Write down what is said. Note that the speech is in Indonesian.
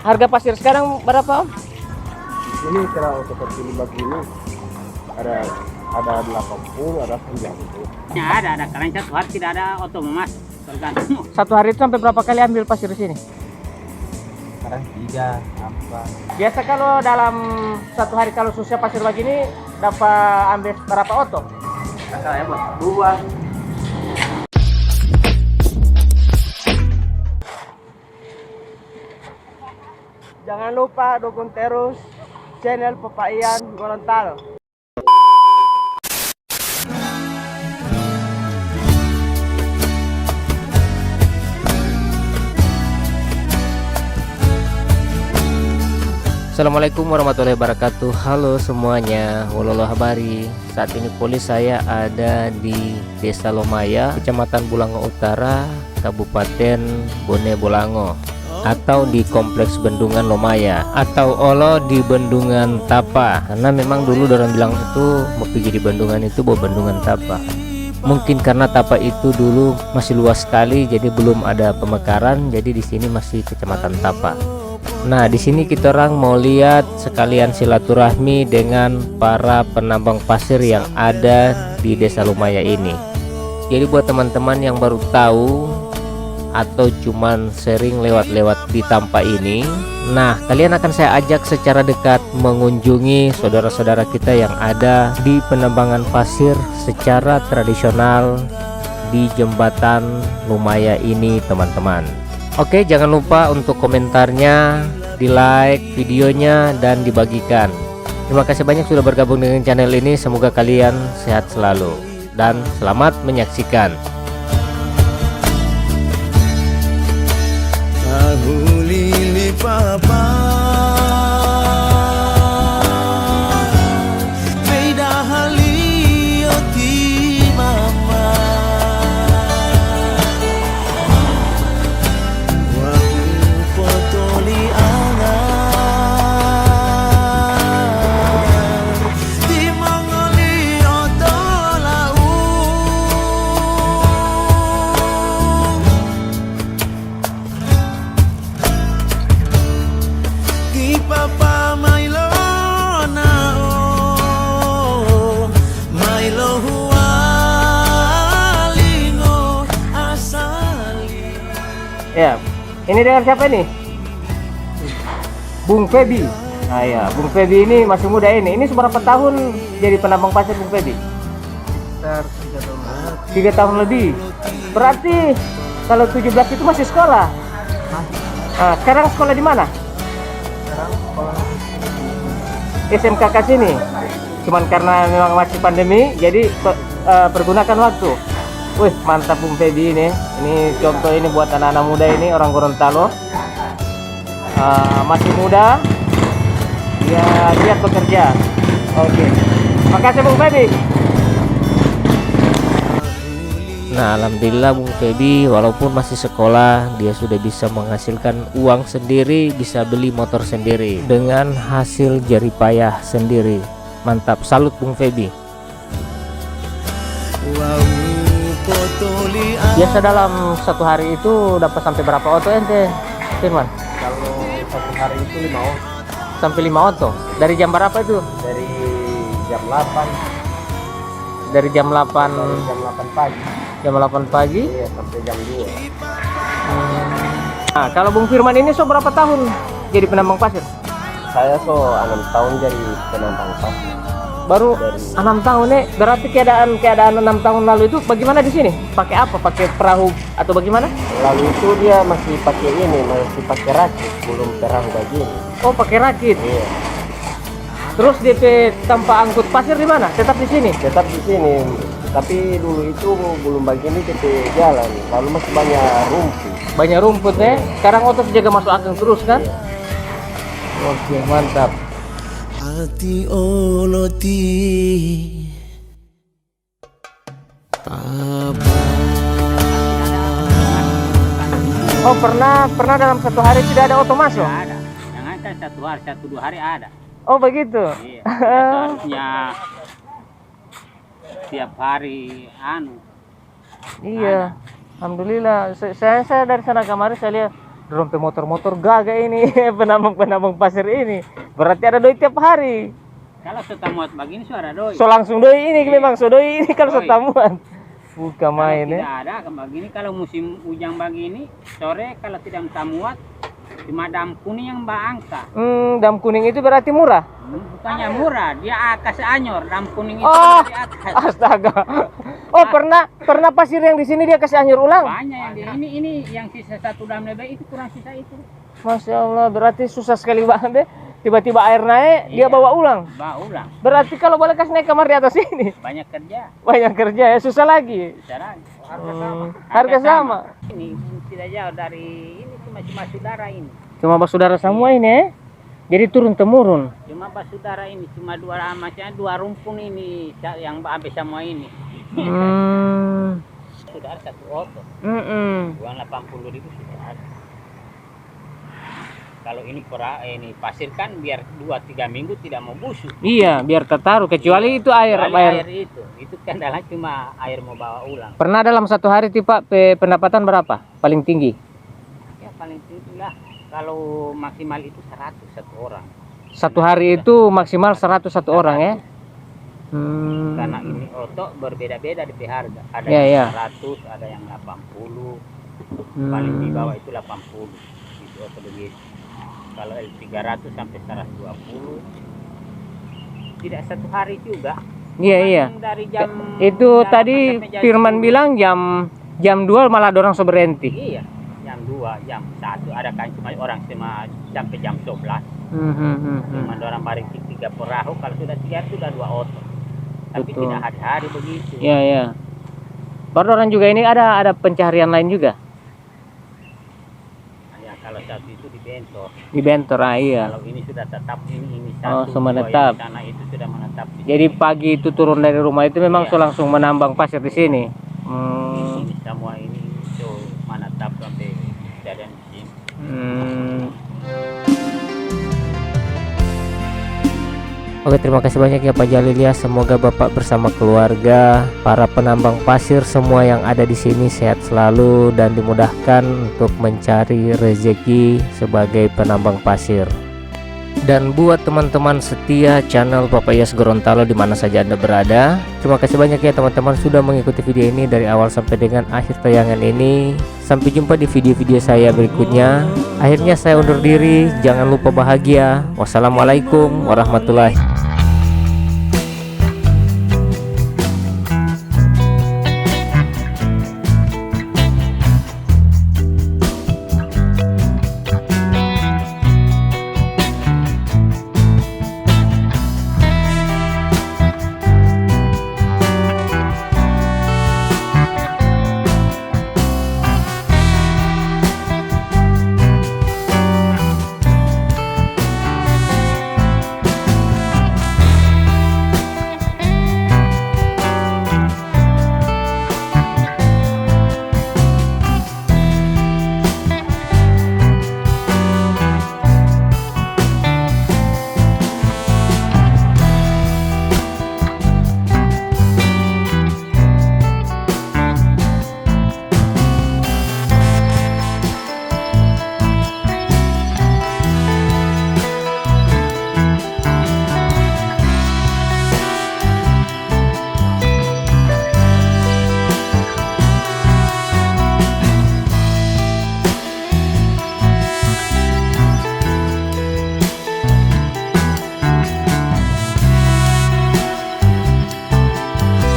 Harga pasir sekarang berapa, Om? Ini kalau seperti begini ada 80, ada 90. Ya ada karena satu hari tidak ada oto mas tergantung. Satu hari itu sampai berapa kali ambil pasir di sini? Sekarang 3 apa? Biasa kalau dalam satu hari kalau susah pasir begini dapat ambil berapa oto? Saya buat 2. Jangan lupa dukung terus channel Papaian Gorontalo. Assalamualaikum warahmatullahi wabarakatuh. Halo semuanya, walau habari. Saat ini polis saya ada di Desa Lomaya, Kecamatan Bulango Utara, Kabupaten Bone Bolango, atau di Kompleks Bendungan Lomaya, atau Olo di Bendungan Tapa. Karena memang dulu orang bilang itu mau pergi di bendungan itu bawa Bendungan Tapa. Mungkin karena Tapa itu dulu masih luas sekali, jadi belum ada pemekaran, jadi di sini masih Kecamatan Tapa. Nah, di sini kita orang mau lihat sekalian silaturahmi dengan para penambang pasir yang ada di Desa Lomaya ini. Jadi buat teman-teman yang baru tahu atau cuman sering lewat-lewat di Tampa ini, nah kalian akan saya ajak secara dekat mengunjungi saudara-saudara kita yang ada di penambangan pasir secara tradisional di jembatan Lomaya ini, teman-teman. Oke, jangan lupa untuk komentarnya, di like videonya, dan dibagikan. Terima kasih banyak sudah bergabung dengan channel ini. Semoga kalian sehat selalu dan selamat menyaksikan. Ya, ini dengan siapa nih? Bung Febi. Nah ya, Bung Febi ini masih muda ini. Ini seberapa tahun jadi penambang pasir Bung Febi? Sekitar 3 tahun. 3 tahun lebih. Berarti kalau 17 itu masih sekolah. Nah, sekarang sekolah di mana? Sekarang sekolah SMK sini. Cuman karena memang masih pandemi, jadi pergunakan waktu. Wih, mantap Bung Febi ini. Ini contoh ini buat anak-anak muda ini, orang Gorontalo. Masih muda. Ya, giat bekerja. Oke. Makasih Bung Febi. Nah, alhamdulillah Bung Febi walaupun masih sekolah, dia sudah bisa menghasilkan uang sendiri, bisa beli motor sendiri dengan hasil jerih payah sendiri. Mantap, salut Bung Febi. Biasa dalam satu hari itu dapat sampai berapa oto ente, Firman? kalau satu hari itu 5 orang. Sampai 5 oto. Dari jam berapa itu? Dari jam 8. Dari jam 8. Dari jam 8 pagi. Jam 8 pagi. Iya, sampai jam 2. Nah, kalau Bung Firman ini so berapa tahun jadi penambang pasir? Saya 6 tahun jadi penambang pasir. Baru 6 tahun nih. Berarti keadaan 6 tahun lalu itu bagaimana di sini? Pakai apa? Pakai perahu atau bagaimana? Lalu itu dia masih pakai ini, masih pakai rakit, belum perahu begini. Oh, pakai rakit. Iya, Terus DP tanpa angkut pasir di mana? Tetap di sini. tetap di sini. Tapi dulu itu belum begini kita jalan. Lalu masih banyak rumput. Banyak rumput nih. Sekarang otot jaga masuk akang terus kan? Iya. Oke, mantap. Hati oloti Oh, pernah dalam satu hari tidak ada oto masuk? Ada. Jangan kan satu hari, 1-2 hari ada. Oh, begitu. Iya. Seharusnya tiap hari Iya. Alhamdulillah. Saya dari sana kemarin saya lihat dorong pe motor-motor gaga ini penambang pasir ini. Berarti ada doi tiap hari. Kalau setamuat begini suara doi. So langsung doi ini memang so doi ini kalau Doi. setamuan. Bukan main Tidak ya. ada begini kalau musim hujan begini sore kalau tidak tamuat cuma dam kuning yang mbak angka. Dam kuning itu berarti murah. Bukannya murah, dia akas anyor dam kuning itu Oh, di atas. astaga. Oh, pernah pasir yang di sini dia kasih anyur ulang. Banyak yang ini yang sisa satu dam lebih itu kurang sisa itu. Masya Allah, berarti susah sekali banget deh. Tiba-tiba air naik, dia Iya. bawa ulang. Bawa ulang. Berarti kalau boleh kasih naik kamar di atas ini, Banyak kerja. banyak kerja ya, susah lagi. Sekarang Harga sama. Ini tidak jauh dari ini cuma saudara ini. Cuma bersaudara semua ini ya. Jadi turun temurun. Cuma saudara ini cuma dua rumpun ini yang ambil semua ini. Saudara satu oto. Uang 80.000 sudah ada. Kalau ini pasir kan biar 2-3 minggu tidak mau busuk. Iya, biar tertaruh kecuali itu air. Itu kan dalam cuma air mau bawa ulang. Pernah dalam satu hari tipe pendapatan berapa? Paling tinggi? Ya paling tinggi lah. Kalau maksimal itu 100 satu orang. Satu hari itu maksimal 100 satu orang ya? Karena ini otok berbeda-beda di harga. Ada Ya, yang ya. 100, ada yang 80. Paling di bawah itu 80. Itu otok begitu. Kalau L300 sampai 120. Tidak satu hari juga. Iya, iya. Dari jam Itu jam tadi 8 sampai jam Firman 10. bilang jam 2 malah dorang so berhenti. Iya, jam 2, jam 1 ada kan cuma orang sampai jam 12. Cuma orang paling 3 perahu, kalau sudah 3 sudah 2 otot. Tapi Betul. tidak hari-hari begitu. Iya, iya. Baru orang juga ini ada pencaharian lain juga. Ya, kalau satu itu di bentor. Di bentor, iya. Kalau ini sudah tetap ini Oh, satu. so dua, menetap. yang di sana itu sudah menetap. Jadi pagi itu turun dari rumah itu memang Iya. so langsung menambang pasir di sini. Ini semua ini itu menetap sampai kejadian di sini. Oke, terima kasih banyak ya Pak Jalil ya. Semoga Bapak bersama keluarga, para penambang pasir semua yang ada di sini sehat selalu dan dimudahkan untuk mencari rezeki sebagai penambang pasir. Dan buat teman-teman setia channel Papayas Gorontalo di mana saja Anda berada, terima kasih banyak ya teman-teman sudah mengikuti video ini dari awal sampai dengan akhir tayangan ini. Sampai jumpa di video-video saya berikutnya. Akhirnya saya undur diri, jangan lupa bahagia. Wassalamualaikum warahmatullahi wabarakatuh.